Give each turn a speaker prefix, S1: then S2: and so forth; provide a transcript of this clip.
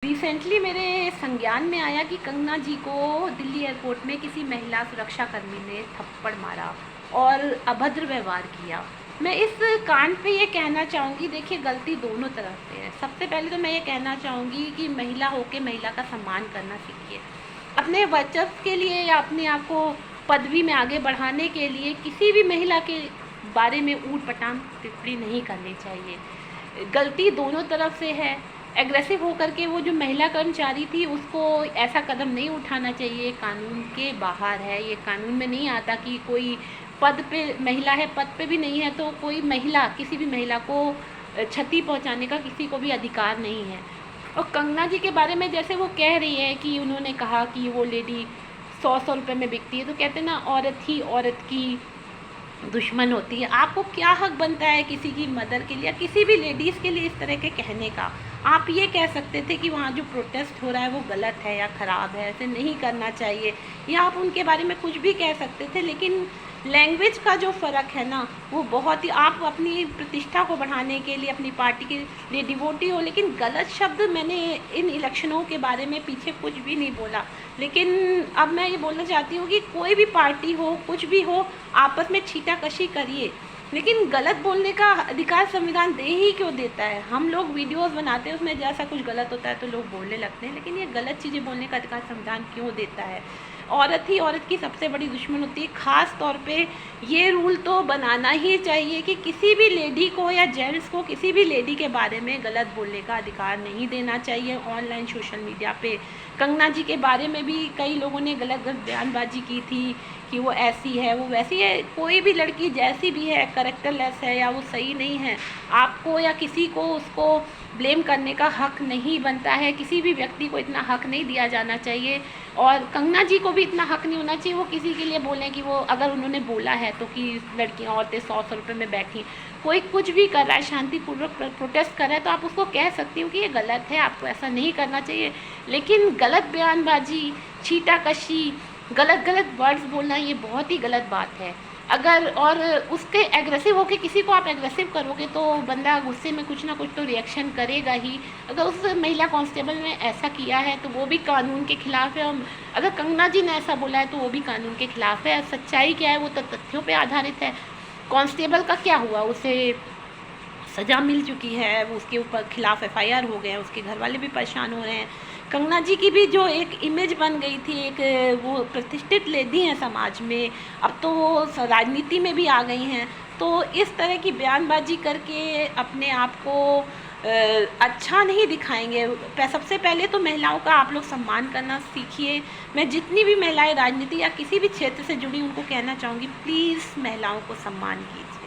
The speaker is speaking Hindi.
S1: रिसेंटली मेरे संज्ञान में आया कि कंगना जी को दिल्ली एयरपोर्ट में किसी महिला सुरक्षा कर्मी ने थप्पड़ मारा और अभद्र व्यवहार किया। मैं इस कांड पे ये कहना चाहूँगी, देखिए गलती दोनों तरफ से है। सबसे पहले तो मैं ये कहना चाहूँगी कि महिला होके महिला का सम्मान करना सीखिए। अपने वर्चस्व के लिए या अपने आप को पदवी में आगे बढ़ाने के लिए किसी भी महिला के बारे में ऊट पटांग टिप्पणी नहीं करनी चाहिए। गलती दोनों तरफ से है। एग्रेसिव होकर के वो जो महिला कर्मचारी थी उसको ऐसा कदम नहीं उठाना चाहिए, कानून के बाहर है। ये कानून में नहीं आता कि कोई पद पे महिला है, पद पे भी नहीं है तो कोई महिला किसी भी महिला को क्षति पहुंचाने का किसी को भी अधिकार नहीं है। और कंगना जी के बारे में जैसे वो कह रही है कि उन्होंने कहा कि वो लेडी 100 रुपये में बिकती है, तो कहते हैं ना, औरत ही औरत की दुश्मन होती है। आपको क्या हक बनता है किसी की मदर के लिए या किसी भी लेडीज़ के लिए इस तरह के कहने का? आप ये कह सकते थे कि वहाँ जो प्रोटेस्ट हो रहा है वो गलत है या ख़राब है, ऐसे नहीं करना चाहिए, या आप उनके बारे में कुछ भी कह सकते थे। लेकिन लैंग्वेज का जो फ़र्क है ना, वो बहुत ही, आप अपनी प्रतिष्ठा को बढ़ाने के लिए अपनी पार्टी के लिए डिवोटी हो, लेकिन गलत शब्द मैंने इन इलेक्शनों के बारे में पीछे कुछ भी नहीं बोला। लेकिन अब मैं ये बोलना चाहती हूँ कि कोई भी पार्टी हो, कुछ भी हो, आपस में छीटाकशी करिए, लेकिन गलत बोलने का अधिकार संविधान दे ही क्यों देता है? हम लोग वीडियोस बनाते हैं, उसमें जैसा कुछ गलत होता है तो लोग बोलने लगते हैं, लेकिन ये गलत चीज़ें बोलने का अधिकार संविधान क्यों देता है? औरत ही औरत की सबसे बड़ी दुश्मन होती है। ख़ास तौर पे ये रूल तो बनाना ही चाहिए कि किसी भी लेडी को या जेंट्स को किसी भी लेडी के बारे में गलत बोलने का अधिकार नहीं देना चाहिए। ऑनलाइन सोशल मीडिया पे कंगना जी के बारे में भी कई लोगों ने गलत गलत बयानबाजी की थी कि वो ऐसी है, वो वैसी है। कोई भी लड़की जैसी भी है, करेक्टरलेस है या वो सही नहीं है, आपको या किसी को उसको ब्लेम करने का हक नहीं बनता है। किसी भी व्यक्ति को इतना हक नहीं दिया जाना चाहिए, और कंगना जी को भी इतना हक नहीं होना चाहिए वो किसी के लिए बोलें कि वो, अगर उन्होंने बोला है तो कि लड़कियां औरतें 100 रुपये में बैठी। कोई कुछ भी कर रहा है, शांतिपूर्वक प्रोटेस्ट कर रहा है, तो आप उसको कह सकती हो कि ये गलत है, आपको ऐसा नहीं करना चाहिए। लेकिन गलत बयानबाजी, छीटाकशी, गलत वर्ड्स बोलना, ये बहुत ही गलत बात है। अगर और उसके एग्रेसिव होके किसी को आप एग्रेसिव करोगे तो बंदा गुस्से में कुछ ना कुछ तो रिएक्शन करेगा ही। अगर उस महिला कांस्टेबल ने ऐसा किया है तो वो भी कानून के खिलाफ है, और अगर कंगना जी ने ऐसा बोला है तो वो भी कानून के खिलाफ है। सच्चाई क्या है वो तो तथ्यों पे आधारित है। कांस्टेबल का क्या हुआ, उसे सज़ा मिल चुकी है, वो उसके ऊपर खिलाफ FIR हो गए हैं, उसके घर वाले भी परेशान हो रहे हैं। कंगना जी की भी जो एक इमेज बन गई थी, एक वो प्रतिष्ठित लेडी हैं समाज में, अब तो वो राजनीति में भी आ गई हैं। तो इस तरह की बयानबाजी करके अपने आप को अच्छा नहीं दिखाएंगे। सबसे पहले तो महिलाओं का आप लोग सम्मान करना सीखिए। मैं जितनी भी महिलाएं राजनीति या किसी भी क्षेत्र से जुड़ी उनको कहना चाहूँगी, प्लीज़ महिलाओं को सम्मान कीजिए।